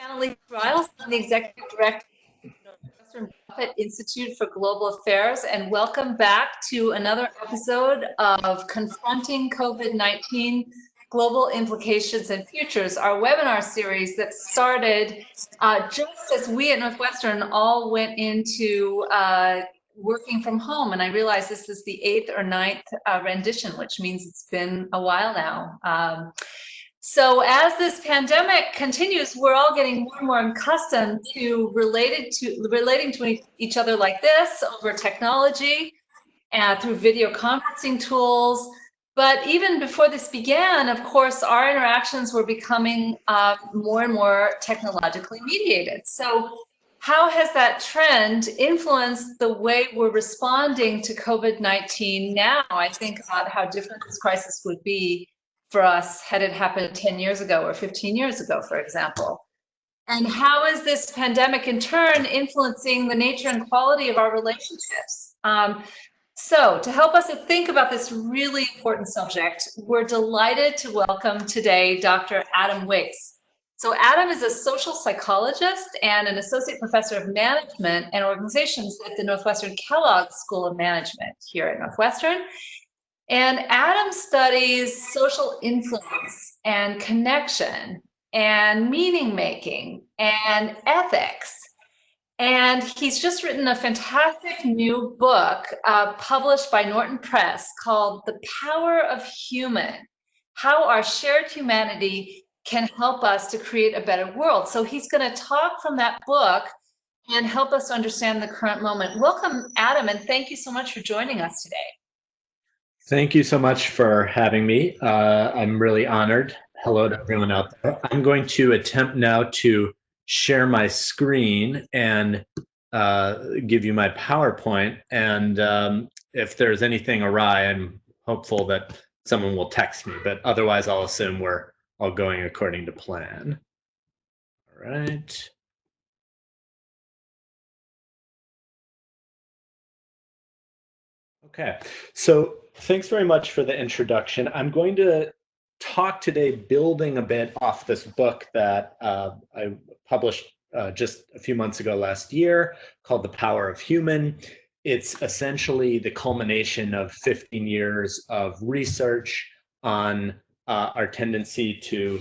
Annalise Riles. I'm the Executive Director of the Northwestern Buffett Institute for Global Affairs, and welcome back to another episode of Confronting COVID-19, Global Implications and Futures, our webinar series that started just as we at Northwestern all went into working from home. And I realize this is the 8th or 9th rendition, which means it's been a while now. So as this pandemic continues, we're all getting more and more accustomed to relating to each other like this over technology and through video conferencing tools. But even before this began, of course, our interactions were becoming more and more technologically mediated. So how has that trend influenced the way we're responding to COVID-19 now? I think about how different this crisis would be for us had it happened 10 years ago or 15 years ago, for example. And how is this pandemic in turn influencing the nature and quality of our relationships? So to help us to think about this really important subject, we're delighted to welcome today Dr. Adam Waytz. So Adam is a social psychologist and an associate professor of management and organizations at the Northwestern Kellogg School of Management here at Northwestern. And Adam studies social influence and connection and meaning making and ethics. And he's just written a fantastic new book published by Norton Press called The Power of Human: How Our Shared Humanity Can Help Us to Create a Better World. So he's going to talk from that book and help us understand the current moment. Welcome, Adam, and thank you so much for joining us today. Thank you so much for having me. I'm really honored. Hello to everyone out there. I'm going to attempt now to share my screen and give you my PowerPoint. And if there's anything awry, I'm hopeful that someone will text me, but otherwise I'll assume we're all going according to plan. All right. Okay, so thanks very much for the introduction. I'm going to talk today building a bit off this book that I published just a few months ago last year called The Power of Human. It's essentially the culmination of 15 years of research on our tendency to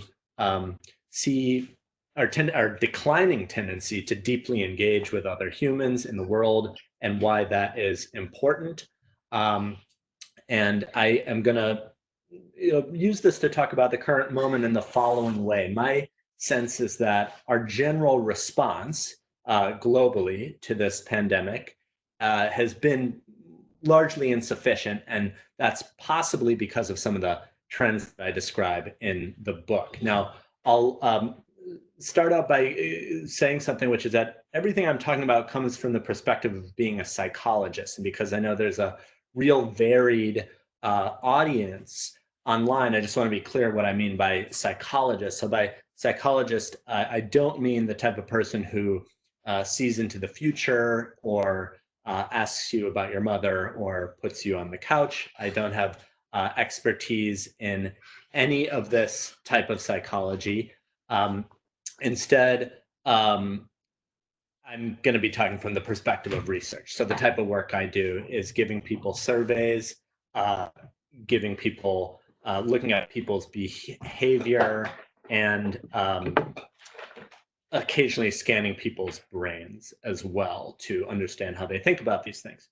see our declining tendency to deeply engage with other humans in the world and why that is important. And I am going to use this to talk about the current moment in the following way. My sense is that our general response globally to this pandemic has been largely insufficient, and that's possibly because of some of the trends that I describe in the book. Now, I'll start out by saying something, which is that everything I'm talking about comes from the perspective of being a psychologist, and because I know there's a real varied audience online, I just want to be clear what I mean by psychologist. So by psychologist, I don't mean the type of person who sees into the future or asks you about your mother or puts you on the couch. I don't have expertise in any of this type of psychology. Instead, I'm going to be talking from the perspective of research. So the type of work I do is giving people surveys, giving people, looking at people's behavior, and occasionally scanning people's brains as well to understand how they think about these things.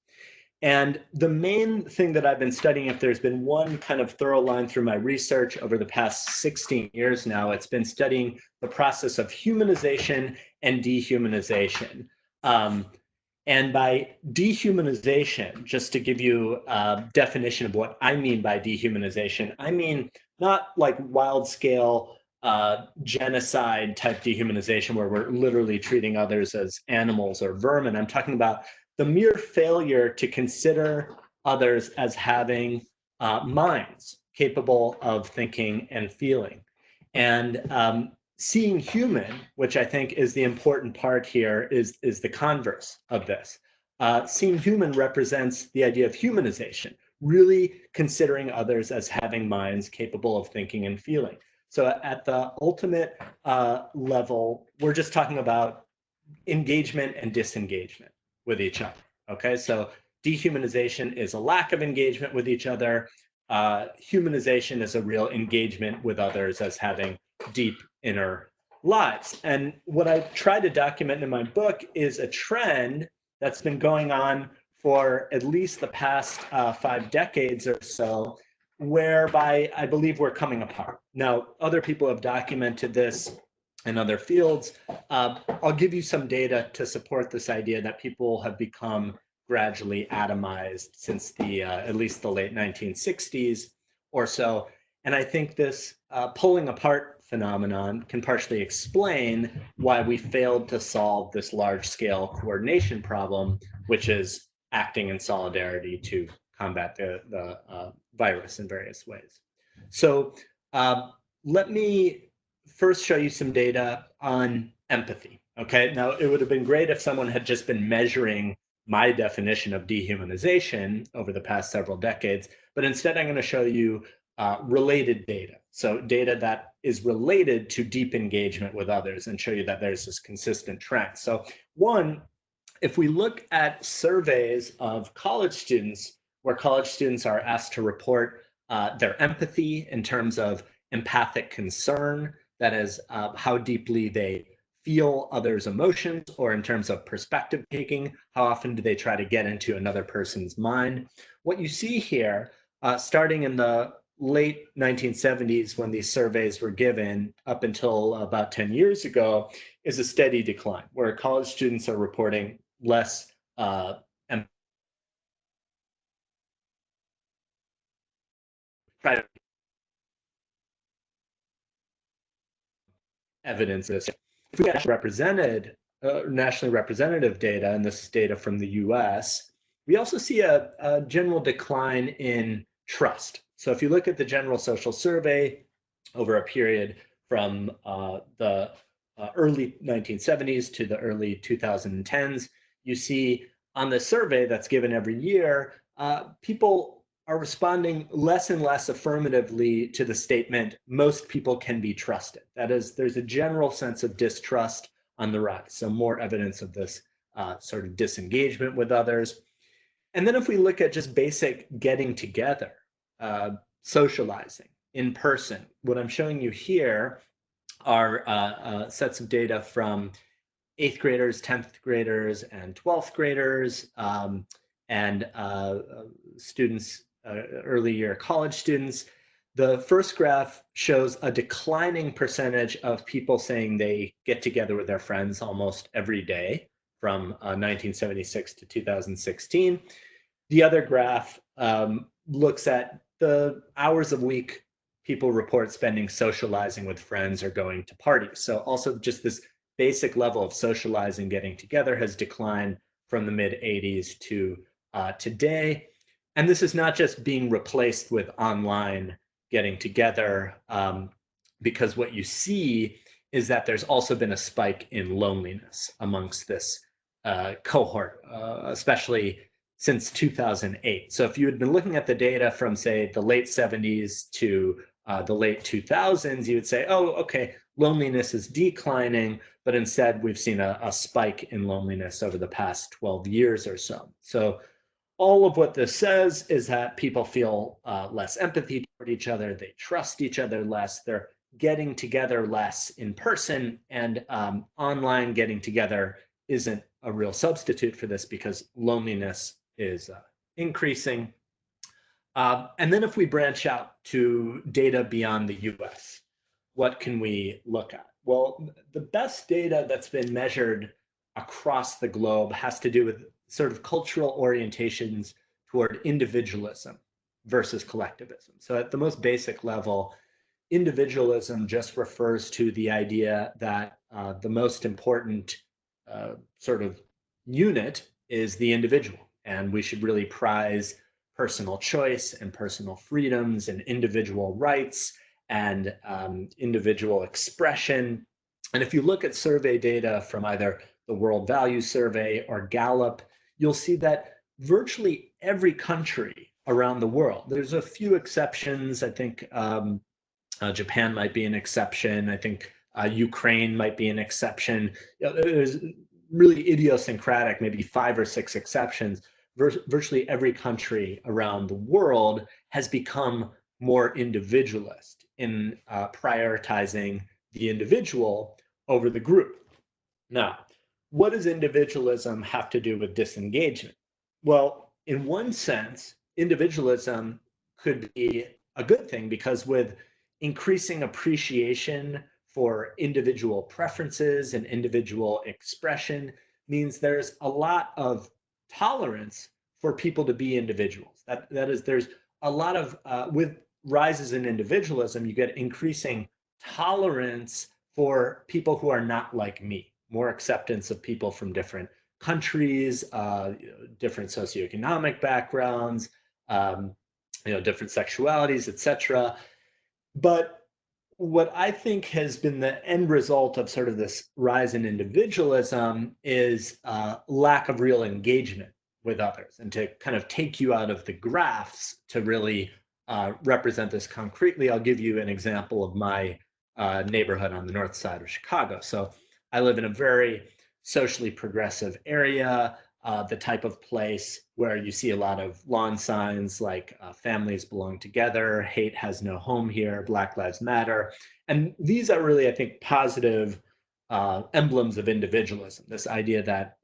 And the main thing that I've been studying, if there's been one kind of thorough line through my research over the past 16 years now, it's been studying the process of humanization and dehumanization. And by dehumanization, just to give you a definition of what I mean by dehumanization, I mean not like wild scale genocide type dehumanization where we're literally treating others as animals or vermin. I'm talking about the mere failure to consider others as having minds capable of thinking and feeling. And seeing human, which I think is the important part here, is the converse of this. Seeing human represents the idea of humanization, really considering others as having minds capable of thinking and feeling. So at the ultimate level, we're just talking about engagement and disengagement with each other. Okay, so dehumanization is a lack of engagement with each other. Humanization is a real engagement with others as having deep inner lives. And what I try to document in my book is a trend that's been going on for at least the past 5 decades or so, whereby I believe we're coming apart. Now, other people have documented this in other fields. I'll give you some data to support this idea that people have become gradually atomized since the at least the late 1960s or so. And I think this pulling apart phenomenon can partially explain why we failed to solve this large-scale coordination problem, which is acting in solidarity to combat the virus in various ways. So let me first show you some data on empathy. Okay, now it would have been great if someone had just been measuring my definition of dehumanization over the past several decades, but instead I'm going to show you related data. So data that is related to deep engagement with others and show you that there's this consistent trend. So one, if we look at surveys of college students, where college students are asked to report their empathy in terms of empathic concern, that is how deeply they feel others' emotions, or in terms of perspective taking, how often do they try to get into another person's mind. What you see here, starting in the late 1970s when these surveys were given up until about 10 years ago, is a steady decline, where college students are reporting less evidence of this. If we get nationally representative data, and this is data from the US, we also see a general decline in trust. So if you look at the General Social Survey over a period from the early 1970s to the early 2010s, you see on the survey that's given every year, people are responding less and less affirmatively to the statement, most people can be trusted. That is, there's a general sense of distrust on the rise. So more evidence of this sort of disengagement with others. And then if we look at just basic getting together, socializing in person, what I'm showing you here are sets of data from 8th graders, 10th graders, and 12th graders, and students, early year college students. The first graph shows a declining percentage of people saying they get together with their friends almost every day from 1976 to 2016. The other graph looks at the hours of week people report spending socializing with friends or going to parties. So also just this basic level of socializing, getting together has declined from the mid 80s to today. And this is not just being replaced with online getting together, because what you see is that there's also been a spike in loneliness amongst this cohort, especially since 2008. So if you had been looking at the data from, say, the late 70s to the late 2000s, you would say, oh, okay, loneliness is declining, but instead we've seen a spike in loneliness over the past 12 years or so. So all of what this says is that people feel less empathy toward each other, they trust each other less, they're getting together less in person, and online getting together isn't a real substitute for this because loneliness is increasing. And then if we branch out to data beyond the US, what can we look at? Well, the best data that's been measured across the globe has to do with sort of cultural orientations toward individualism versus collectivism. So at the most basic level, individualism just refers to the idea that the most important sort of unit is the individual, and we should really prize personal choice and personal freedoms and individual rights and individual expression. And if you look at survey data from either the World Value Survey or Gallup, you'll see that virtually every country around the world, there's a few exceptions, I think Japan might be an exception. I think Ukraine might be an exception. There's really idiosyncratic, maybe 5 or 6 exceptions. Virtually every country around the world has become more individualist in prioritizing the individual over the group. Now, what does individualism have to do with disengagement? Well, in one sense, individualism could be a good thing because with increasing appreciation for individual preferences and individual expression means there's a lot of tolerance for people to be individuals. That is, there's a lot of, with rises in individualism, you get increasing tolerance for people who are not like me, more acceptance of people from different countries, different socioeconomic backgrounds, different sexualities, etc. But what I think has been the end result of sort of this rise in individualism is lack of real engagement with others, and to kind of take you out of the graphs to really represent this concretely, I'll give you an example of my neighborhood on the north side of Chicago. So I live in a very socially progressive area, the type of place where you see a lot of lawn signs like families belong together, hate has no home here, Black Lives Matter. And these are really, I think, positive emblems of individualism, this idea that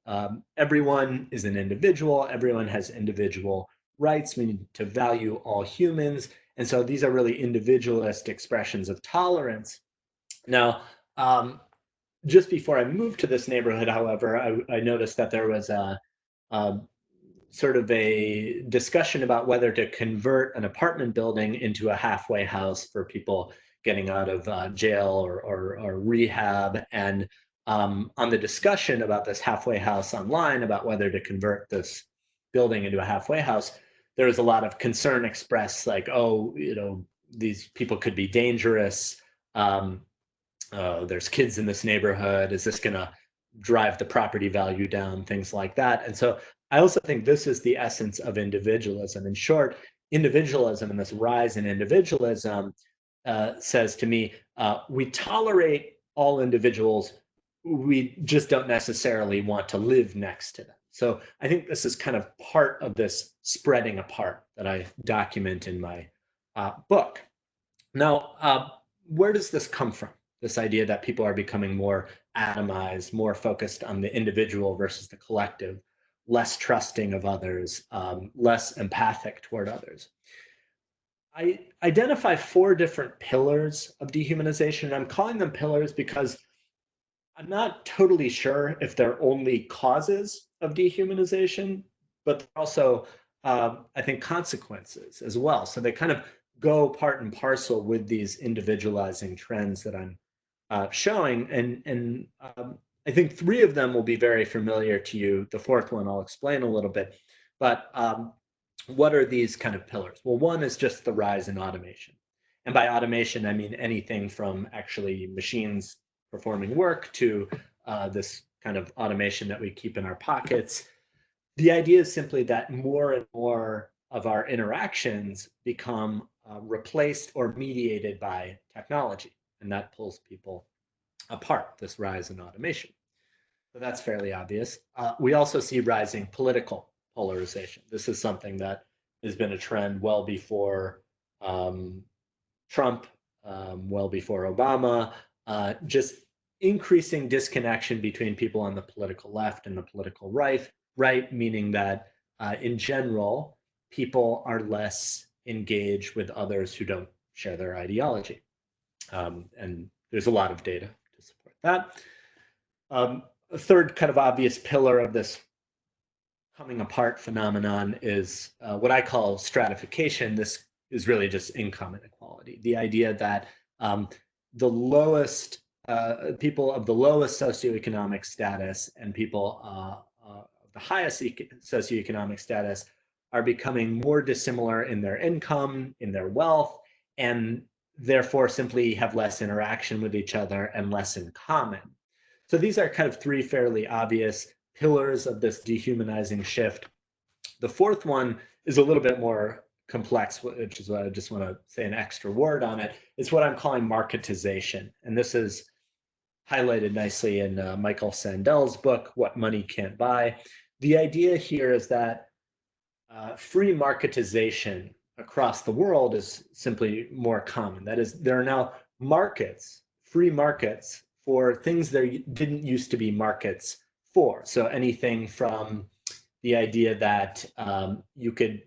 everyone is an individual, everyone has individual rights, we need to value all humans. And so these are really individualist expressions of tolerance. Now, just before I moved to this neighborhood, however, I noticed that there was a sort of a discussion about whether to convert an apartment building into a halfway house for people getting out of jail or rehab. And on the discussion about this halfway house online, about whether to convert this building into a halfway house, there was a lot of concern expressed, like, oh, these people could be dangerous. There's kids in this neighborhood. Is this going to drive the property value down? Things like that. And so I also think this is the essence of individualism. In short, individualism and this rise in individualism says to me, we tolerate all individuals. We just don't necessarily want to live next to them. So I think this is kind of part of this spreading apart that I document in my book. Now, where does this come from? This idea that people are becoming more atomized, more focused on the individual versus the collective, less trusting of others, less empathic toward others. I identify 4 different pillars of dehumanization, and I'm calling them pillars because I'm not totally sure if they're only causes of dehumanization, but they're also, I think, consequences as well. So they kind of go part and parcel with these individualizing trends that I'm showing. And I think 3 of them will be very familiar to you. The 4th one I'll explain a little bit. But what are these kind of pillars? Well, one is just the rise in automation. And by automation, I mean anything from actually machines performing work to this kind of automation that we keep in our pockets. The idea is simply that more and more of our interactions become replaced or mediated by technology, and that pulls people apart, this rise in automation. So that's fairly obvious. We also see rising political polarization. This is something that has been a trend well before Trump, well before Obama, just increasing disconnection between people on the political left and the political right, meaning that in general, people are less engaged with others who don't share their ideology. And there's a lot of data to support that. A third kind of obvious pillar of this coming apart phenomenon is what I call stratification. This is really just income inequality. The idea that the lowest people of the lowest socioeconomic status and people of the highest socioeconomic status are becoming more dissimilar in their income, in their wealth, and therefore simply have less interaction with each other and less in common. So these are kind of 3 fairly obvious pillars of this dehumanizing shift. The 4th one is a little bit more complex, which is what I just want to say an extra word on it, is what I'm calling marketization. And this is highlighted nicely in Michael Sandel's book, What Money Can't Buy. The idea here is that free marketization across the world is simply more common. That is, there are now markets, free markets for things there didn't used to be markets for. So anything from the idea that you could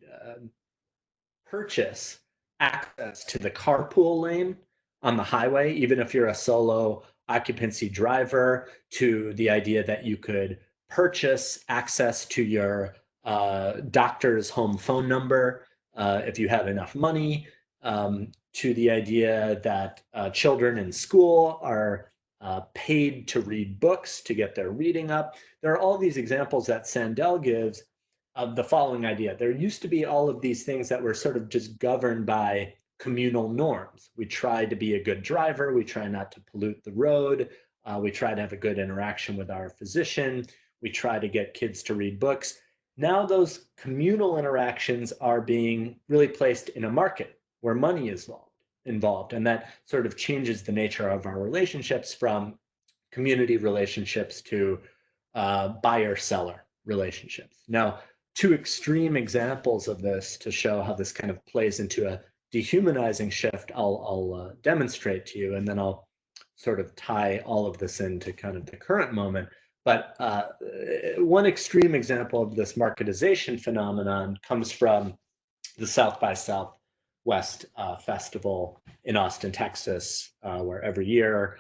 purchase access to the carpool lane on the highway, even if you're a solo occupancy driver, to the idea that you could purchase access to your doctor's home phone number if you have enough money, to the idea that children in school are paid to read books to get their reading up. There are all these examples that Sandel gives of the following idea. There used to be all of these things that were sort of just governed by communal norms. We try to be a good driver. We try not to pollute the road. We try to have a good interaction with our physician. We try to get kids to read books. Now those communal interactions are being really placed in a market where money is involved. And that sort of changes the nature of our relationships from community relationships to buyer-seller relationships. Now, two extreme examples of this to show how this kind of plays into a dehumanizing shift, I'll demonstrate to you, and then I'll sort of tie all of this into kind of the current moment. But one extreme example of this marketization phenomenon comes from the South by Southwest Festival in Austin, Texas, where every year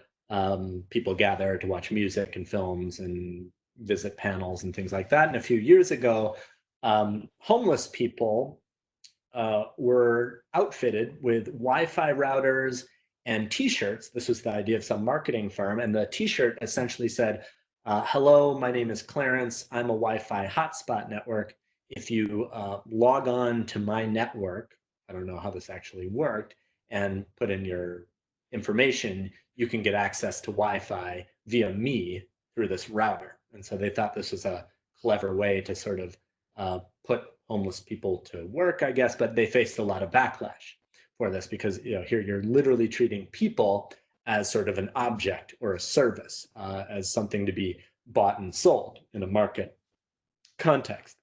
people gather to watch music and films and visit panels and things like that. And a few years ago, homeless people were outfitted with Wi-Fi routers and t-shirts. This was the idea of some marketing firm. And the t-shirt essentially said, hello, my name is Clarence. I'm a Wi-Fi hotspot network. If you log on to my network, I don't know how this actually worked, and put in your information, you can get access to Wi-Fi via me through this router. And so they thought this was a clever way to sort of put homeless people to work, I guess, but they faced a lot of backlash for this because here you're literally treating people as sort of an object or a service, as something to be bought and sold in a market context.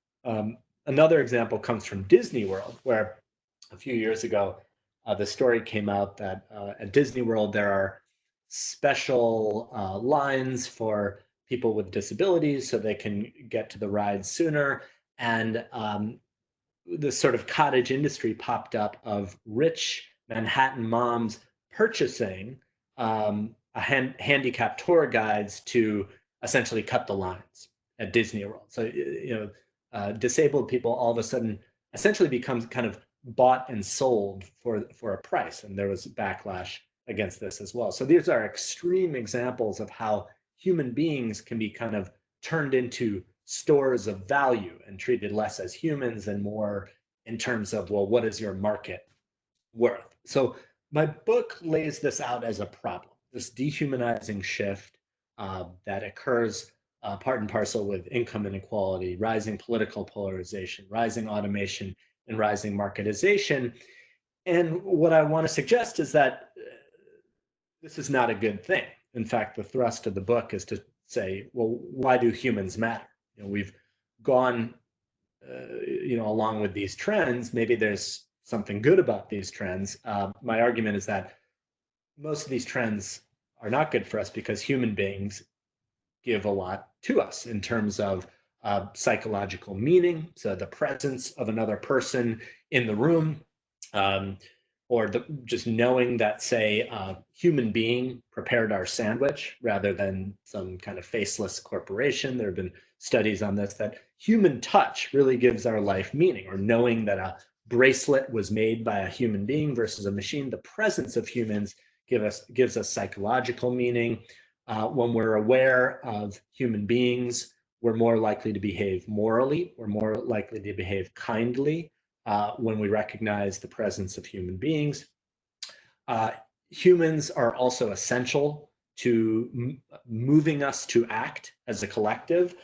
Another example comes from Disney World, where a few years ago, the story came out that at Disney World, there are special lines for people with disabilities so they can get to the rides sooner. And this sort of cottage industry popped up of rich Manhattan moms purchasing handicapped tour guides to essentially cut the lines at Disney World. So, disabled people all of a sudden essentially becomes kind of bought and sold for a price. And there was backlash against this as well. So these are extreme examples of how human beings can be kind of turned into stores of value and treated less as humans and more in terms of, well, what is your market worth? So my book lays this out as a problem, this dehumanizing shift that occurs part and parcel with income inequality, rising political polarization, rising automation, and rising marketization. And what I want to suggest is that this is not a good thing. In fact, the thrust of the book is to say, well, why do humans matter? We've gone, along with these trends. Maybe there's something good about these trends. My argument is that most of these trends are not good for us because human beings give a lot to us in terms of psychological meaning. So the presence of another person in the room, or just knowing that, say, a human being prepared our sandwich rather than some kind of faceless corporation. There have been studies on this, that human touch really gives our life meaning, or knowing that a bracelet was made by a human being versus a machine. The presence of humans gives us psychological meaning. When we're aware of human beings, we're more likely to behave morally, we're more likely to behave kindly when we recognize the presence of human beings. Humans are also essential to moving us to act as a collective.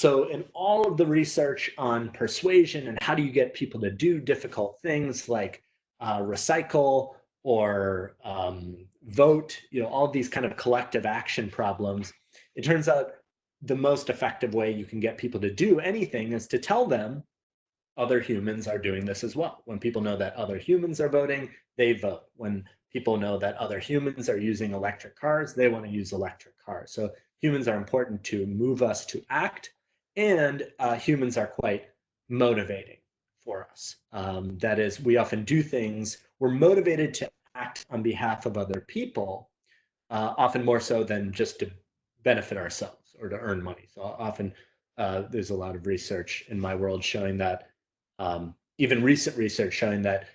So in all of the research on persuasion and how do you get people to do difficult things like recycle or vote, all of these kind of collective action problems, it turns out the most effective way you can get people to do anything is to tell them other humans are doing this as well. When people know that other humans are voting, they vote. When people know that other humans are using electric cars, they want to use electric cars. So humans are important to move us to act, and humans are quite motivating for us. That is, we often do things, we're motivated to act on behalf of other people, often more so than just to benefit ourselves or to earn money. So often there's a lot of research in my world showing that, even recent research showing that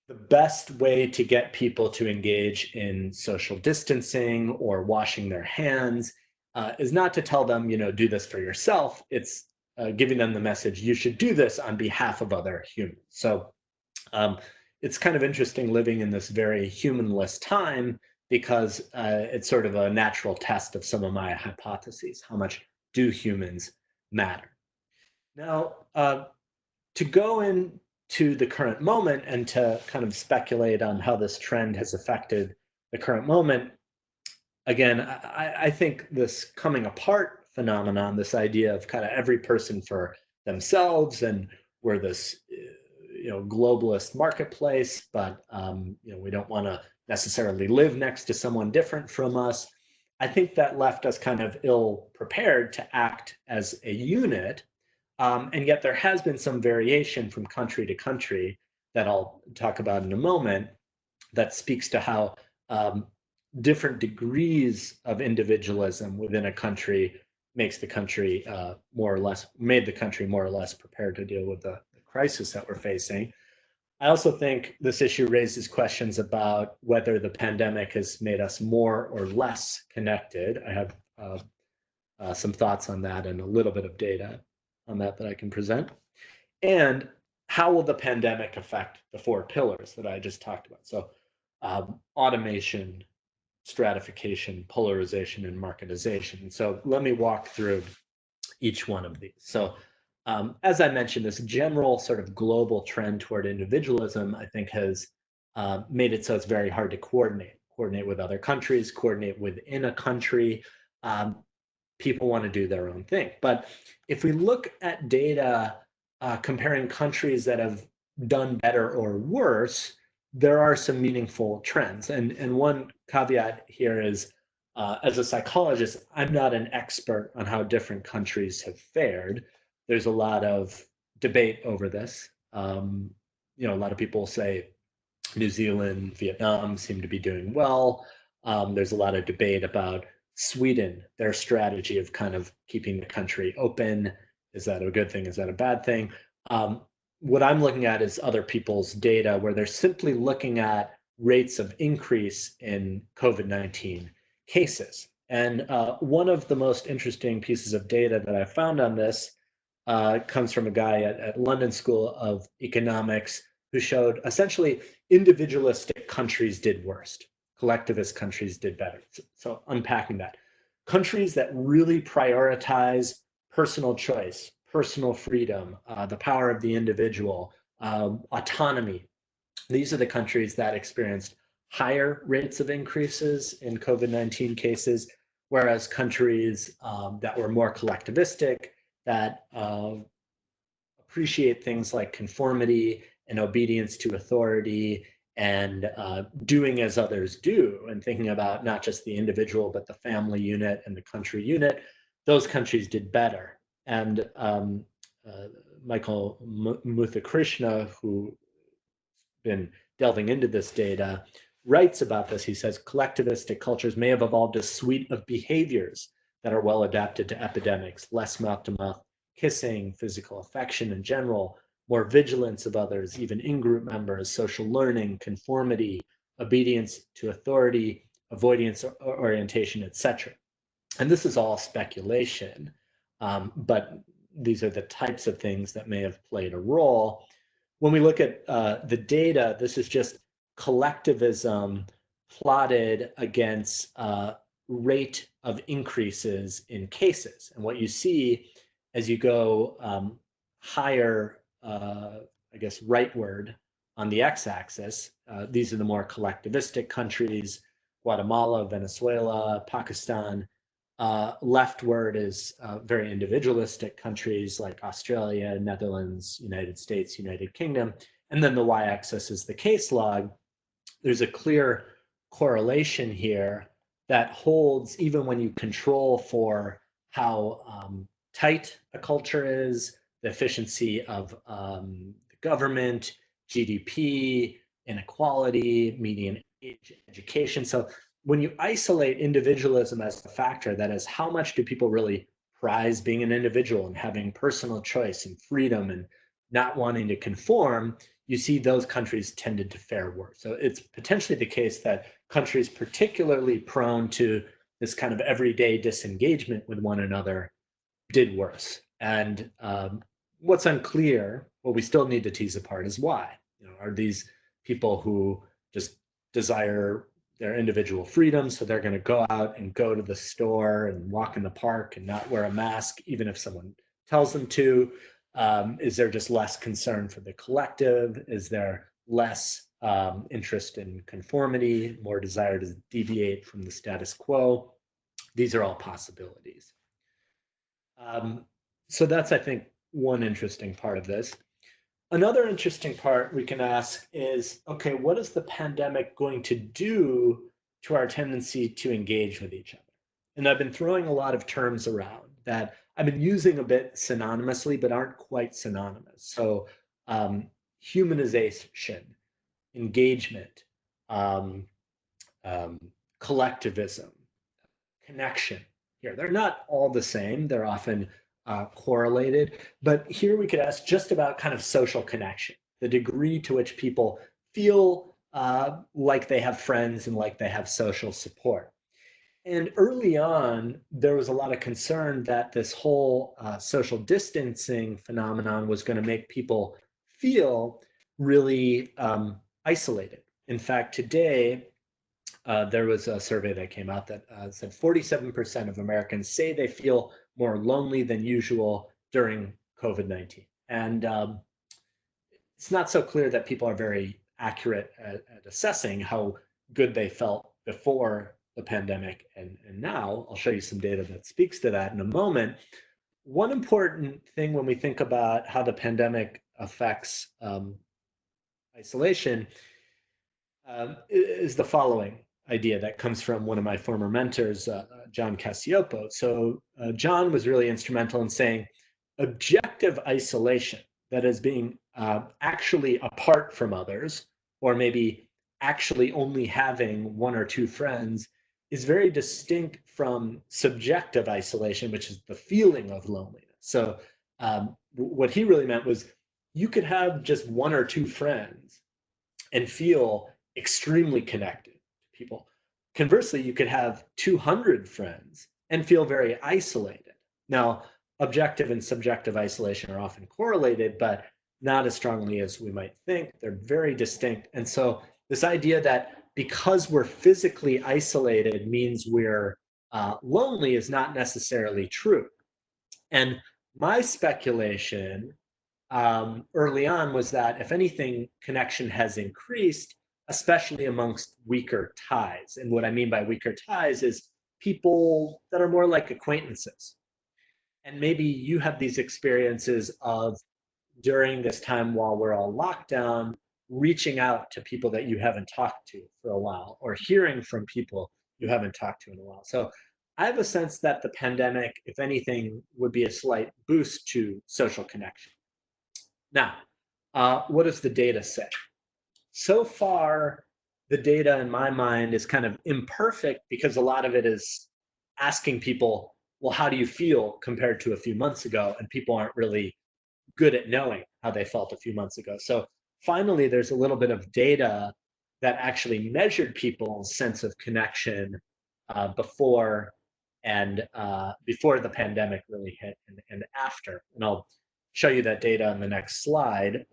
the best way to get people to engage in social distancing or washing their hands is not to tell them, do this for yourself. It's giving them the message, you should do this on behalf of other humans. So it's kind of interesting living in this very humanless time because it's sort of a natural test of some of my hypotheses. How much do humans matter? Now, to go into the current moment and to kind of speculate on how this trend has affected the current moment, again, I think this coming apart phenomenon, this idea of kind of every person for themselves, and we're this globalist marketplace, but we don't want to necessarily live next to someone different from us. I think that left us kind of ill prepared to act as a unit. And yet there has been some variation from country to country that I'll talk about in a moment that speaks to how different degrees of individualism within a country makes the country made the country more or less prepared to deal with the crisis that we're facing. I also think this issue raises questions about whether the pandemic has made us more or less connected. I have some thoughts on that and a little bit of data on that I can present. And how will the pandemic affect the four pillars that I just talked about? So automation, stratification, polarization, and marketization. So let me walk through each one of these. So as I mentioned, this general sort of global trend toward individualism, I think, has made it so it's very hard to coordinate with other countries, coordinate within a country. People want to do their own thing. But if we look at data comparing countries that have done better or worse, there are some meaningful trends. And one caveat here is, as a psychologist, I'm not an expert on how different countries have fared. There's a lot of debate over this. A lot of people say New Zealand, Vietnam seem to be doing well. There's a lot of debate about Sweden, their strategy of kind of keeping the country open. Is that a good thing? Is that a bad thing? What I'm looking at is other people's data where they're simply looking at rates of increase in COVID-19 cases. And one of the most interesting pieces of data that I found on this comes from a guy at London School of Economics who showed essentially individualistic countries did worst. Collectivist countries did better. So unpacking that. Countries that really prioritize personal choice, personal freedom, the power of the individual, autonomy. These are the countries that experienced higher rates of increases in COVID-19 cases, whereas countries that were more collectivistic, that appreciate things like conformity and obedience to authority and doing as others do, and thinking about not just the individual, but the family unit and the country unit, those countries did better. And Michel Muthukrishna, who's been delving into this data, writes about this. He says, collectivistic cultures may have evolved a suite of behaviors that are well adapted to epidemics, less mouth-to-mouth kissing, physical affection in general, more vigilance of others, even in-group members, social learning, conformity, obedience to authority, avoidance orientation, etc. And this is all speculation, but these are the types of things that may have played a role. When we look at the data, this is just collectivism plotted against rate of increases in cases. And what you see as you go higher, I guess, rightward on the x-axis, these are the more collectivistic countries, Guatemala, Venezuela, Pakistan. Leftward is very individualistic countries like Australia, Netherlands, United States, United Kingdom. And then the y-axis is the case log. There's a clear correlation here that holds even when you control for how tight a culture is, the efficiency of the government, GDP, inequality, median age, education. So when you isolate individualism as a factor, that is, how much do people really prize being an individual and having personal choice and freedom and not wanting to conform, you see those countries tended to fare worse. So it's potentially the case that countries particularly prone to this kind of everyday disengagement with one another did worse. And what's unclear, what we still need to tease apart is why. Are these people who just desire their individual freedom, so they're going to go out and go to the store and walk in the park and not wear a mask, even if someone tells them to? Is there just less concern for the collective? Is there less interest in conformity, more desire to deviate from the status quo? These are all possibilities. So that's, I think, one interesting part of this. Another interesting part we can ask is, okay, what is the pandemic going to do to our tendency to engage with each other? And I've been throwing a lot of terms around that I've been using a bit synonymously, but aren't quite synonymous. So humanization, engagement, um, collectivism, connection. Here, they're not all the same. They're often correlated. But here we could ask just about kind of social connection, the degree to which people feel like they have friends and like they have social support. And early on, there was a lot of concern that this whole social distancing phenomenon was going to make people feel really isolated. In fact, today, there was a survey that came out that said 47% of Americans say they feel more lonely than usual during COVID-19. And it's not so clear that people are very accurate at assessing how good they felt before the pandemic and now. I'll show you some data that speaks to that in a moment. One important thing when we think about how the pandemic affects isolation is the following idea that comes from one of my former mentors, John Cacioppo. So John was really instrumental in saying objective isolation, that is being actually apart from others, or maybe actually only having one or two friends, is very distinct from subjective isolation, which is the feeling of loneliness. So what he really meant was you could have just one or two friends and feel extremely connected to people. Conversely, you could have 200 friends and feel very isolated. Now, objective and subjective isolation are often correlated, but not as strongly as we might think. They're very distinct. And so this idea that because we're physically isolated means we're lonely is not necessarily true. And my speculation early on was that, if anything, connection has increased, especially amongst weaker ties. And what I mean by weaker ties is people that are more like acquaintances. And maybe you have these experiences of, during this time while we're all locked down, reaching out to people that you haven't talked to for a while, or hearing from people you haven't talked to in a while. So I have a sense that the pandemic, if anything, would be a slight boost to social connection. Now, what does the data say? So far, the data in my mind is kind of imperfect because a lot of it is asking people, well, how do you feel compared to a few months ago? And people aren't really good at knowing how they felt a few months ago. So finally, there's a little bit of data that actually measured people's sense of connection before the pandemic really hit and after. And I'll show you that data on the next slide.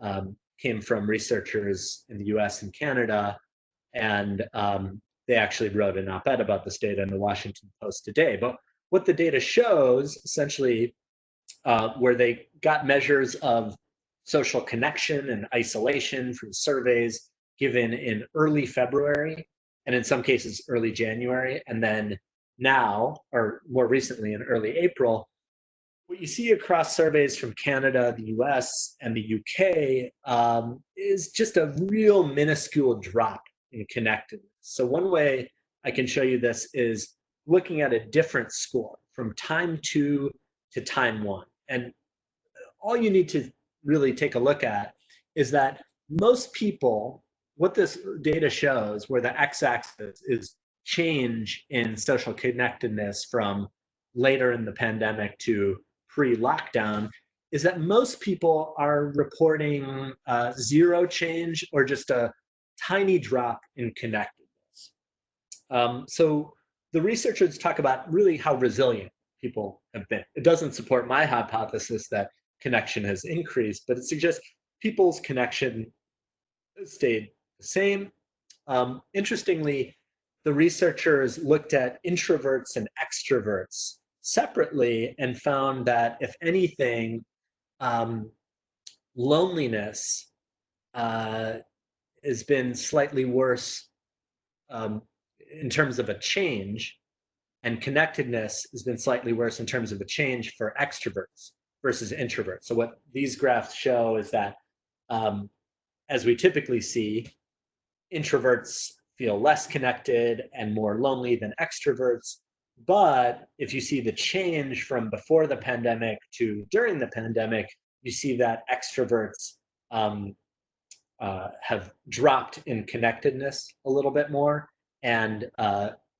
Came from researchers in the US and Canada, and they actually wrote an op-ed about this data in the Washington Post today. But what the data shows, essentially, where they got measures of social connection and isolation from surveys given in early February, and in some cases early January, and then now, or more recently in early April. What you see across surveys from Canada, the US, and the UK is just a real minuscule drop in connectedness. So one way I can show you this is looking at a different score from time 2 to time 1. And all you need to really take a look at is that most people, what this data shows, where the x-axis is change in social connectedness from later in the pandemic to pre-lockdown, is that most people are reporting zero change or just a tiny drop in connectedness. So the researchers talk about really how resilient people have been. It doesn't support my hypothesis that connection has increased, but it suggests people's connection stayed the same. Interestingly, the researchers looked at introverts and extroverts separately and found that, if anything, loneliness has been slightly worse in terms of a change, and connectedness has been slightly worse in terms of a change for extroverts versus introverts. So what these graphs show is that, as we typically see, introverts feel less connected and more lonely than extroverts. But if you see the change from before the pandemic to during the pandemic, you see that extroverts have dropped in connectedness a little bit more and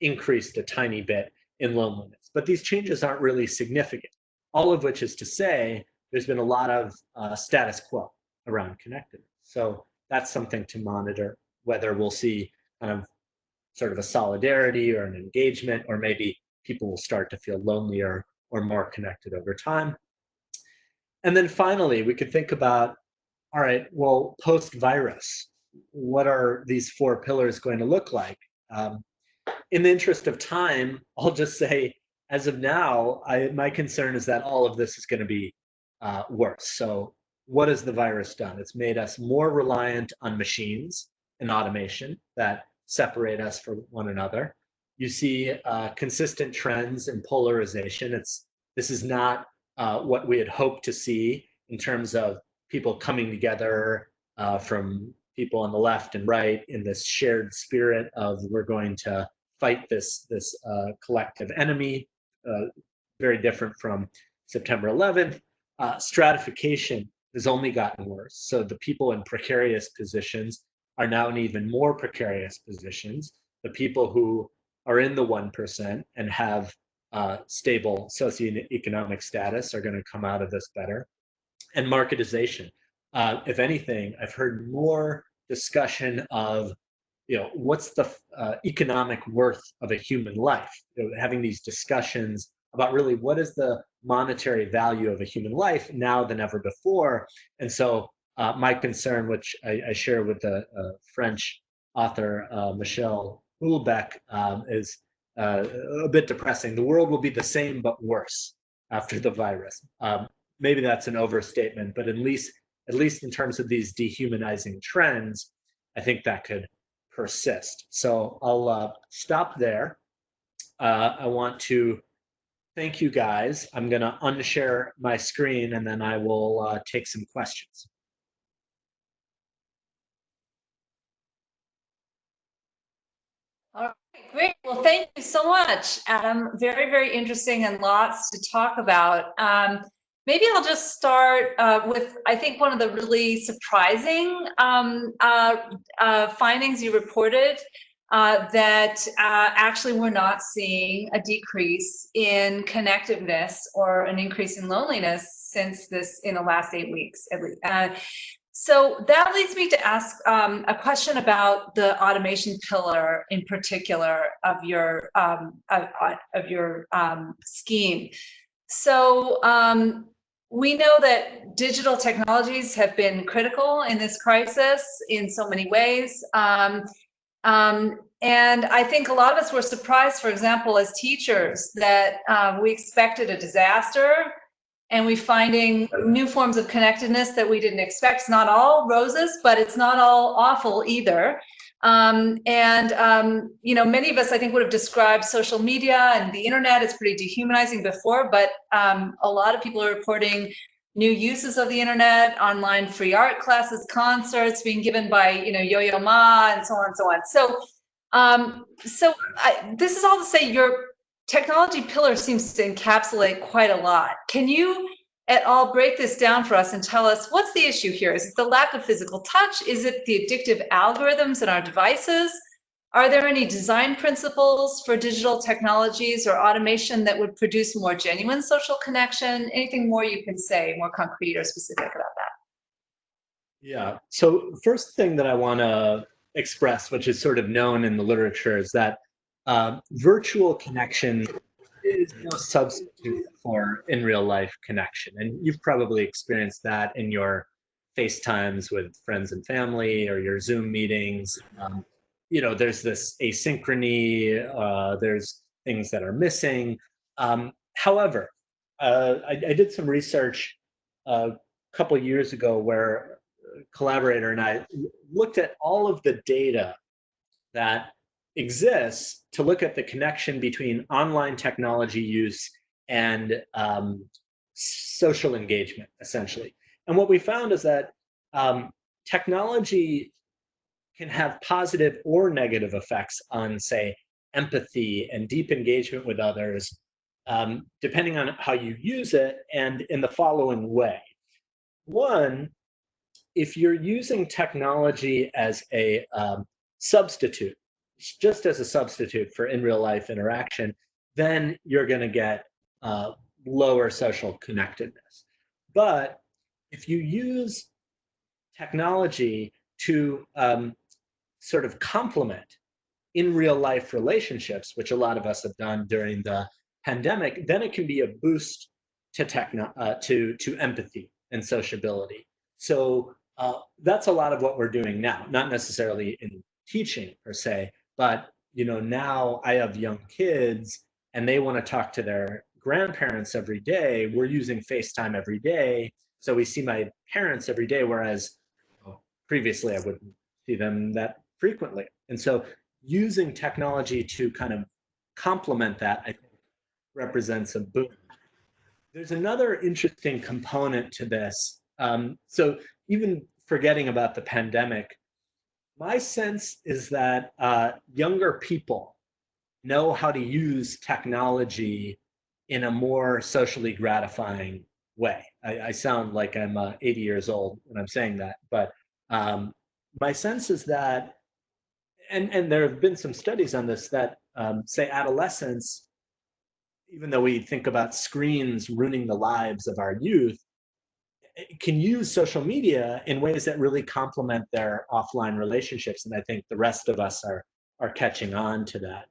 increased a tiny bit in loneliness. But these changes aren't really significant, all of which is to say there's been a lot of status quo around connectedness. So that's something to monitor, whether we'll see kind of sort of a solidarity or an engagement, or maybe people will start to feel lonelier or more connected over time. And then finally, we could think about, all right, well, post-virus, what are these 4 pillars going to look like? In the interest of time, I'll just say, as of now, my concern is that all of this is going to be worse. So what has the virus done? It's made us more reliant on machines and automation that separate us from one another. You see consistent trends in polarization. This is not what we had hoped to see in terms of people coming together from people on the left and right in this shared spirit of, we're going to fight this collective enemy, very different from September 11th. Stratification has only gotten worse. So the people in precarious positions are now in even more precarious positions. The people who are in the 1% and have stable socioeconomic status are going to come out of this better. And marketization. If anything, I've heard more discussion of, what's the economic worth of a human life? Having these discussions about really what is the monetary value of a human life now than ever before. And so my concern, which I share with the French author Michel Houllebecq, is a bit depressing. The world will be the same but worse after the virus. Maybe that's an overstatement, but at least in terms of these dehumanizing trends, I think that could persist. So I'll stop there. I want to thank you guys. I'm going to unshare my screen, and then I will take some questions. All right, great. Well, thank you so much, Adam. Very, very interesting and lots to talk about. Maybe I'll just start with, I think, one of the really surprising findings you reported, that actually we're not seeing a decrease in connectiveness or an increase in loneliness since in the last 8 weeks, at least. So that leads me to ask a question about the automation pillar in particular of your scheme. So we know that digital technologies have been critical in this crisis in so many ways. And I think a lot of us were surprised, for example, as teachers, that we expected a disaster and we're finding new forms of connectedness that we didn't expect. It's not all roses, but it's not all awful either. You know, many of us, I think, would have described social media and the internet as pretty dehumanizing before, but a lot of people are reporting new uses of the internet, online free art classes, concerts being given by, you know, Yo-Yo Ma, and so on and so on. This is all to say your technology pillar seems to encapsulate quite a lot. Can you at all break this down for us and tell us what's the issue here? Is it the lack of physical touch? Is it the addictive algorithms in our devices? Are there any design principles for digital technologies or automation that would produce more genuine social connection? Anything more you can say, more concrete or specific about that? Yeah. So first thing that I want to express, which is sort of known in the literature, is that virtual connection is no substitute for in real life connection. And you've probably experienced that in your FaceTimes with friends and family or your Zoom meetings. You know, there's this asynchrony, there's things that are missing. However, I did some research a couple years ago where a collaborator and I looked at all of the data that exists to look at the connection between online technology use and social engagement, essentially. And what we found is that technology can have positive or negative effects on, say, empathy and deep engagement with others, depending on how you use it, and in the following way. One, if you're using technology as a substitute, just as a substitute for in real life interaction, then you're going to get lower social connectedness. But if you use technology to sort of complement in real life relationships, which a lot of us have done during the pandemic, then it can be a boost to to empathy and sociability. So that's a lot of what we're doing now, not necessarily in teaching per se, but you know, now I have young kids and they want to talk to their grandparents every day. We're using FaceTime every day, so we see my parents every day, whereas previously I wouldn't see them that frequently. And so using technology to kind of complement that, I think, represents a boon. There's another interesting component to this. So even forgetting about the pandemic, my sense is that younger people know how to use technology in a more socially gratifying way. I sound like I'm 80 years old when I'm saying that, but my sense is that, and there have been some studies on this, that say adolescents, even though we think about screens ruining the lives of our youth, can use social media in ways that really complement their offline relationships. And I think the rest of us are catching on to that.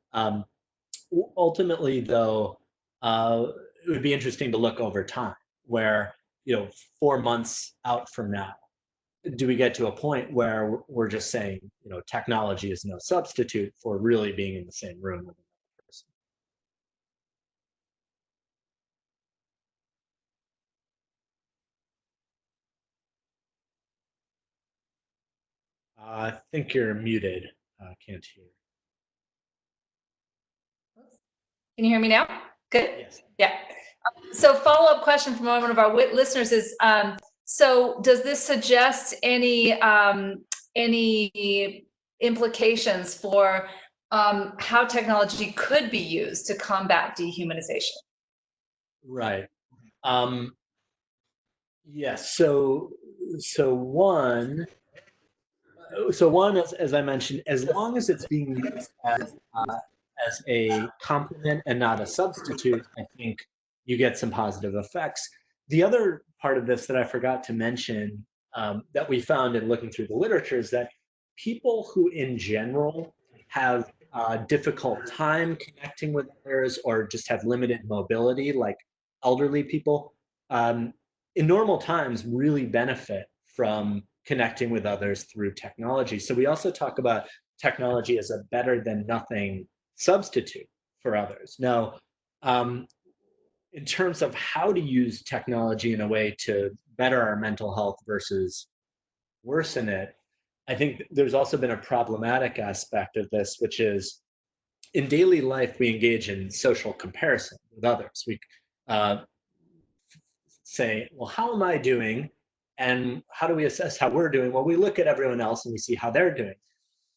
Ultimately, though, it would be interesting to look over time where, you know, 4 months out from now, do we get to a point where we're just saying, you know, technology is no substitute for really being in the same room with another person? I think you're muted. Can't hear. Can you hear me now? Good. Yes. Yeah. So follow-up question from one of our listeners is, so does this suggest any implications for how technology could be used to combat dehumanization? Right. Yes. So one, as I mentioned, as long as it's being used as a complement and not a substitute, I think you get some positive effects. The other part of this that I forgot to mention, that we found in looking through the literature, is that people who in general have difficult time connecting with others or just have limited mobility, like elderly people, in normal times really benefit from connecting with others through technology. So we also talk about technology as a better than nothing substitute for others. Now, in terms of how to use technology in a way to better our mental health versus worsen it, I think there's also been a problematic aspect of this, which is in daily life, we engage in social comparison with others. We uh, say, well, how am I doing? And how do we assess how we're doing? Well, we look at everyone else and we see how they're doing.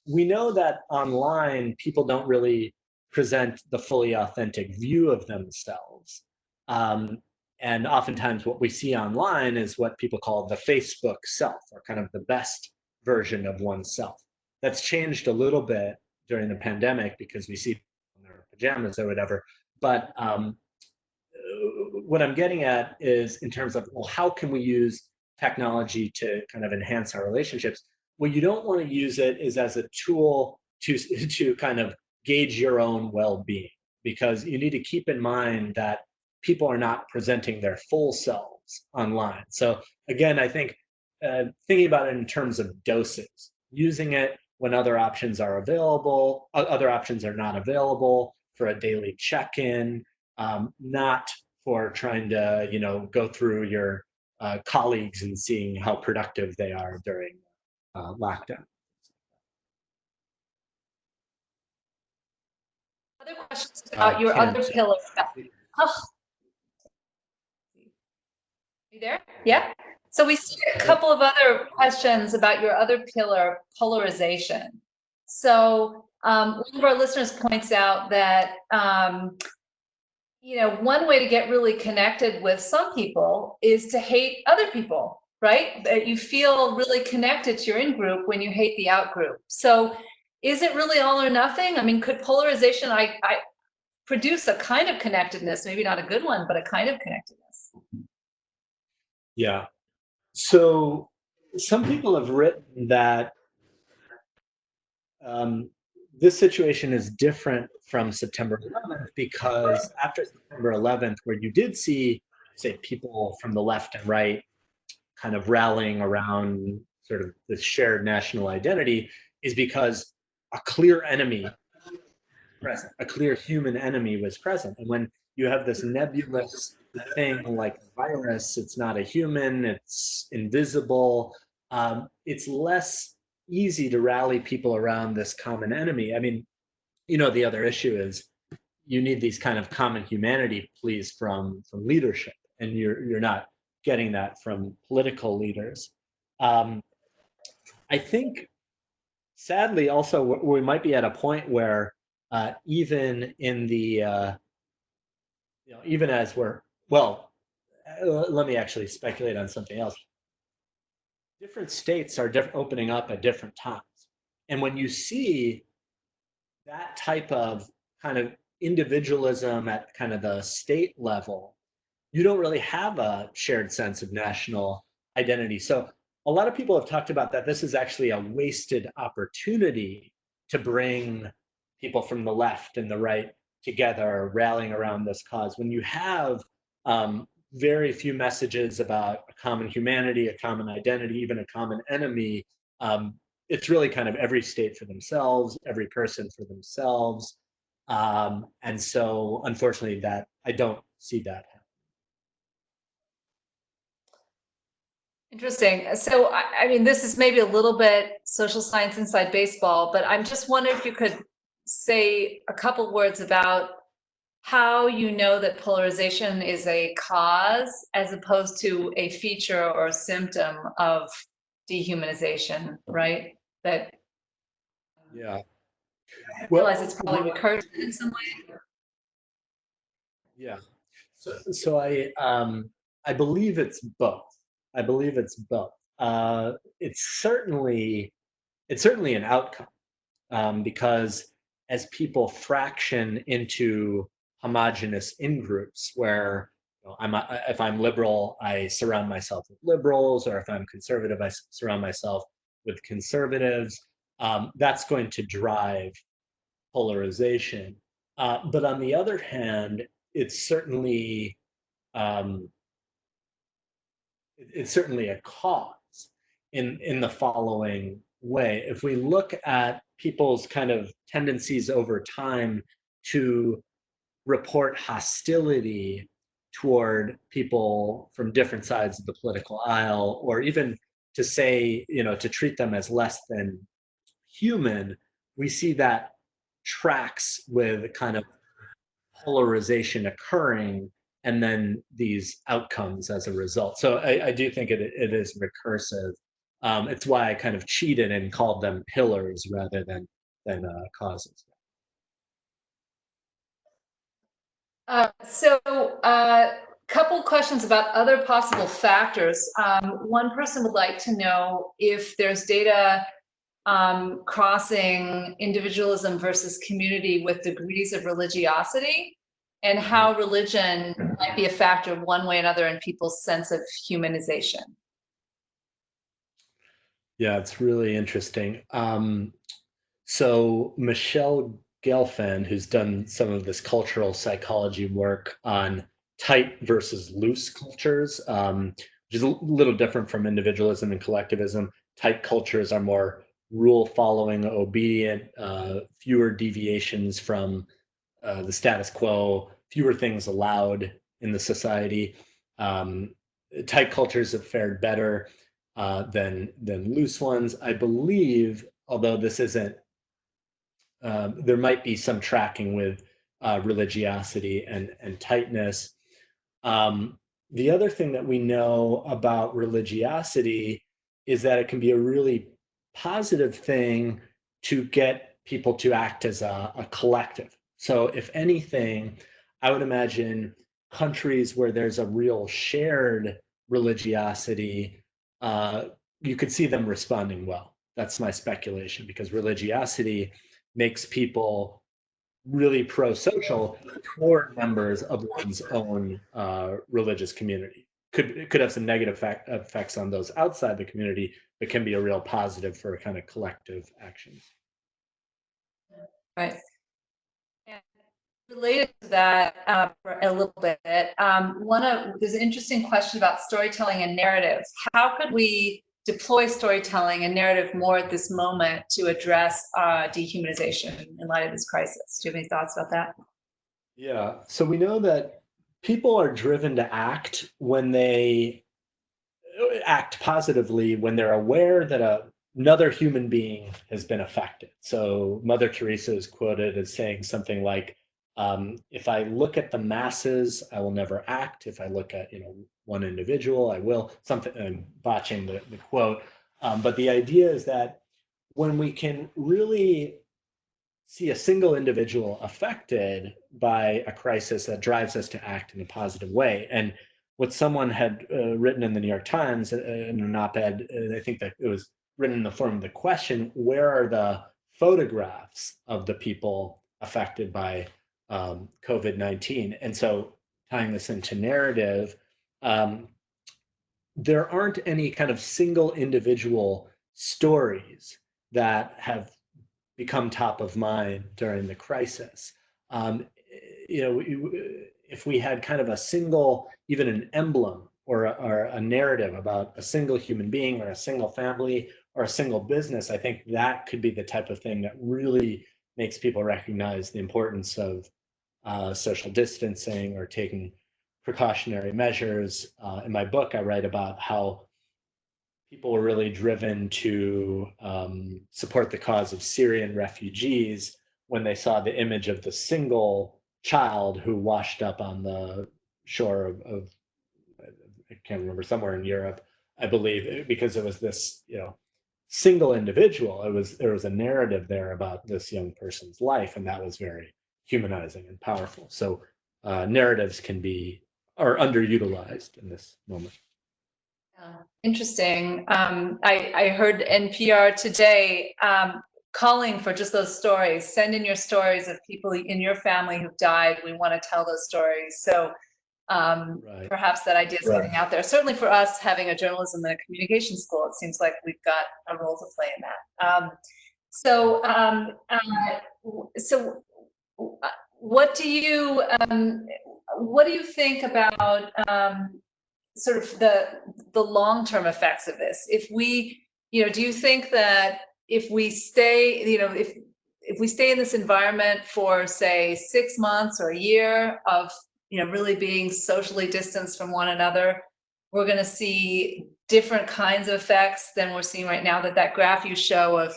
We know that online, people don't really present the fully authentic view of themselves. Um, and oftentimes, what we see online is what people call the Facebook self, or kind of the best version of oneself. That's changed a little bit during the pandemic because we see in their pajamas or whatever. But what I'm getting at is in terms of, well, how can we use technology to kind of enhance our relationships? Well, you don't want to use it is as a tool to kind of gauge your own well-being, because you need to keep in mind that people are not presenting their full selves online. So again, I think thinking about it in terms of doses, using it when other options are available, other options are not available, for a daily check-in, not for trying to, go through your colleagues and seeing how productive they are during lockdown. Other questions about your other pillar. Oh, you there? Yeah. So we see a couple of other questions about your other pillar, polarization. So one of our listeners points out that one way to get really connected with some people is to hate other people, right? That you feel really connected to your in-group when you hate the out-group. So is it really all or nothing? I mean, could polarization I produce a kind of connectedness, maybe not a good one, but a kind of connectedness? Yeah. So some people have written that this situation is different from September 11th because after September 11th, where you did see, say, people from the left and right kind of rallying around sort of this shared national identity, is because a clear enemy present, a clear human enemy was present. And when you have this nebulous thing like a virus, it's not a human, it's invisible, it's less easy to rally people around this common enemy. I mean, the other issue is you need these kind of common humanity pleas from leadership, and you're not getting that from political leaders. Um, I think, sadly, also we might be at a point where even in the even as we're well, let me actually speculate on something else. Different states are opening up at different times, and when you see that type of kind of individualism at kind of the state level, you don't really have a shared sense of national identity. So a lot of people have talked about that this is actually a wasted opportunity to bring people from the left and the right together, rallying around this cause. When you have very few messages about a common humanity, a common identity, even a common enemy, it's really kind of every state for themselves, every person for themselves. And so, unfortunately, that I don't see that happening. Interesting. So, I mean, this is maybe a little bit social science inside baseball, but I'm just wondering if you could say a couple words about how you know that polarization is a cause as opposed to a feature or a symptom of dehumanization, right? That Yeah. I Well, realize it's probably recursive in some way. yeah. So I believe it's both. I believe it's both. It's certainly an outcome, because as people fraction into homogenous in groups where if I'm liberal, I surround myself with liberals, or if I'm conservative, I surround myself with conservatives. That's going to drive polarization. But on the other hand, it's certainly um, it's certainly a cause in the following way. If we look at people's kind of tendencies over time to report hostility toward people from different sides of the political aisle, or even to say, to treat them as less than human, we see that tracks with kind of polarization occurring and then these outcomes as a result. So I do think it is recursive. It's why I kind of cheated and called them pillars rather than causes. Couple questions about other possible factors. One person would like to know if there's data crossing individualism versus community with degrees of religiosity, and how religion might be a factor one way or another in people's sense of humanization. Yeah, it's really interesting. So Michel Gelfand, who's done some of this cultural psychology work on tight versus loose cultures, which is a little different from individualism and collectivism. Tight cultures are more rule-following, obedient, fewer deviations from the status quo, fewer things allowed in the society. Tight cultures have fared better than loose ones. I believe, although this isn't, there might be some tracking with religiosity and tightness. The other thing that we know about religiosity is that it can be a really positive thing to get people to act as a collective. So if anything, I would imagine countries where there's a real shared religiosity, you could see them responding well. That's my speculation, because religiosity makes people really pro-social toward members of one's own religious community. Could have some negative effects on those outside the community, but can be a real positive for a kind of collective actions. Right. And related to that, for a little bit, there's an interesting question about storytelling and narratives. How could we deploy storytelling and narrative more at this moment to address dehumanization in light of this crisis? Do you have any thoughts about that? Yeah, so we know that people are driven to act when they act positively when they're aware that another human being has been affected. So Mother Teresa is quoted as saying something like, if I look at the masses, I will never act. If I look at one individual, I will. Something, I'm botching the quote. But the idea is that when we can really see a single individual affected by a crisis, that drives us to act in a positive way. And what someone had written in the New York Times in an op-ed, I think that it was written in the form of the question, where are the photographs of the people affected by COVID-19? And so tying this into narrative, there aren't any kind of single individual stories that have become top of mind during the crisis. If we had kind of a single, even an emblem or a narrative about a single human being or a single family or a single business, I think that could be the type of thing that really makes people recognize the importance of social distancing or taking precautionary measures. In my book, I write about how people were really driven to support the cause of Syrian refugees when they saw the image of the single child who washed up on the shore of I can't remember, somewhere in Europe, I believe, because it was this single individual. There was a narrative there about this young person's life, and that was very humanizing and powerful. So narratives are underutilized in this moment. Interesting. I heard NPR today calling for just those stories. Send in your stories of people in your family who've died. We want to tell those stories. So perhaps that idea is getting out there. Certainly for us, having a journalism and a communication school, it seems like we've got a role to play in that. What do you think about sort of the long-term effects of this? If we, do you think that if we stay, if we stay in this environment for say 6 months or a year of really being socially distanced from one another, we're going to see different kinds of effects than we're seeing right now. That graph you show of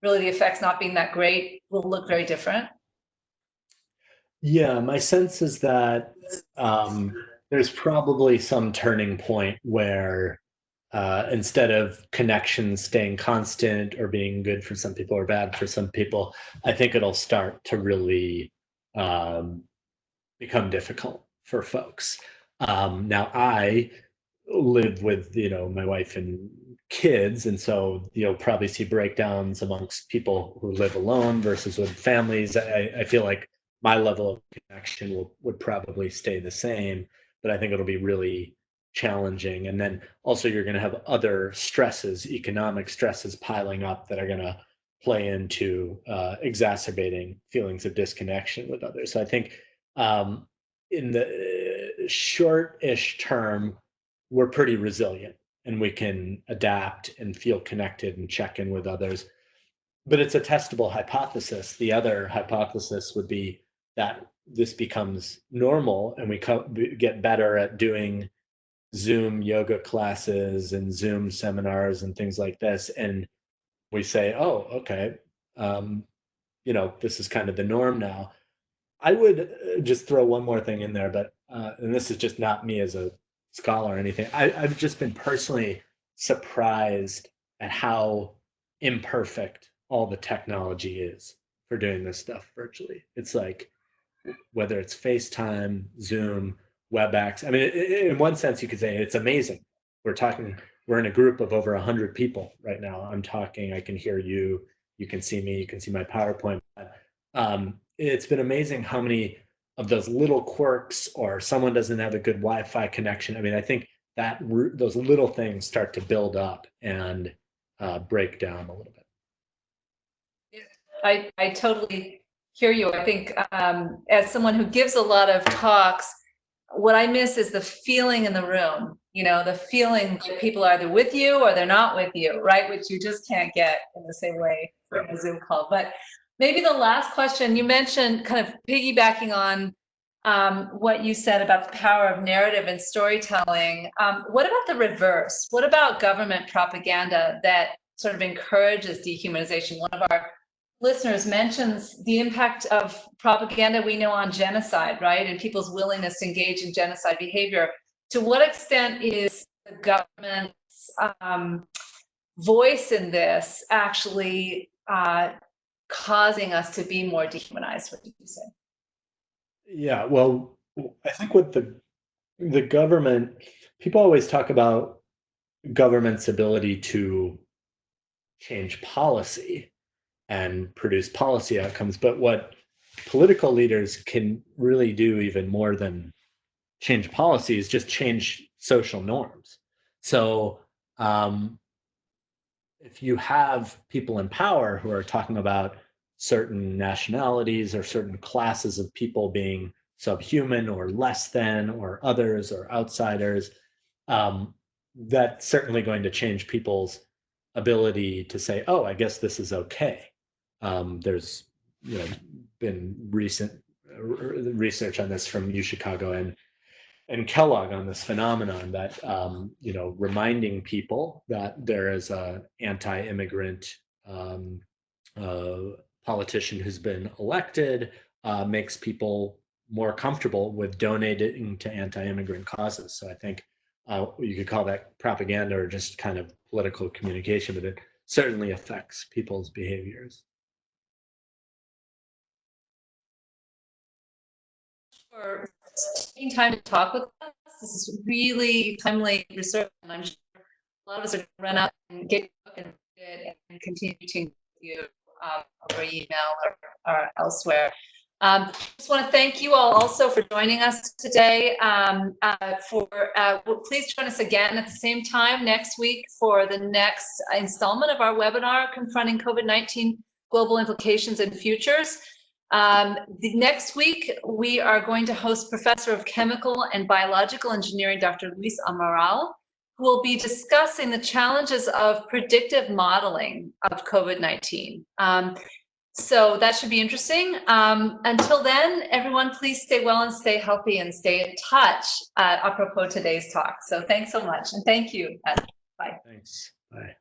really the effects not being that great will look very different. Yeah, my sense is that there's probably some turning point where instead of connections staying constant or being good for some people or bad for some people, I think it'll start to really become difficult for folks. Now, I live with my wife and kids, and so you'll probably see breakdowns amongst people who live alone versus with families. I feel like my level of connection would probably stay the same, but I think it'll be really challenging. And then also you're going to have other stresses, economic stresses piling up that are going to play into exacerbating feelings of disconnection with others. So I think in the short-ish term, we're pretty resilient and we can adapt and feel connected and check in with others. But it's a testable hypothesis. The other hypothesis would be that this becomes normal and we get better at doing Zoom yoga classes and Zoom seminars and things like this. And we say, oh, okay, this is kind of the norm now. I would just throw one more thing in there, but and this is just not me as a scholar or anything. I've just been personally surprised at how imperfect all the technology is for doing this stuff virtually. It's like whether it's FaceTime, Zoom, WebEx. I mean, in one sense, you could say it's amazing. We're in a group of over 100 people right now. I'm talking, I can hear you, you can see me, you can see my PowerPoint. It's been amazing how many of those little quirks, or someone doesn't have a good Wi-Fi connection. I mean, I think that those little things start to build up and break down a little bit. I totally hear you. I think as someone who gives a lot of talks, what I miss is the feeling in the room, the feeling that people are either with you or they're not with you, right? Which you just can't get in the same way from a Zoom call. But maybe the last question, you mentioned, kind of piggybacking on what you said about the power of narrative and storytelling. What about the reverse? What about government propaganda that sort of encourages dehumanization? One of our listeners mentions the impact of propaganda we know on genocide, right? And people's willingness to engage in genocide behavior. To what extent is the government's voice in this actually causing us to be more dehumanized? What did you say? Yeah, well, I think with the government, people always talk about government's ability to change policy and produce policy outcomes. But what political leaders can really do even more than change policy is just change social norms. So if you have people in power who are talking about certain nationalities or certain classes of people being subhuman or less than or others or outsiders, that's certainly going to change people's ability to say, oh, I guess this is okay. There's been recent research on this from UChicago and Kellogg on this phenomenon that reminding people that there is a anti-immigrant politician who's been elected makes people more comfortable with donating to anti-immigrant causes. So I think you could call that propaganda or just kind of political communication, but it certainly affects people's behaviors. For taking time to talk with us. This is really timely research, and I'm sure a lot of us are going to run out and get your book and continue to engage with you over email or elsewhere. Just want to thank you all also for joining us today. Please join us again at the same time next week for the next installment of our webinar, Confronting COVID-19 Global Implications and Futures. The next week, we are going to host Professor of Chemical and Biological Engineering, Dr. Luis Amaral, who will be discussing the challenges of predictive modeling of COVID-19. So that should be interesting. Until then, everyone, please stay well and stay healthy and stay in touch apropos today's talk. So thanks so much. And thank you. Bye. Thanks. Bye.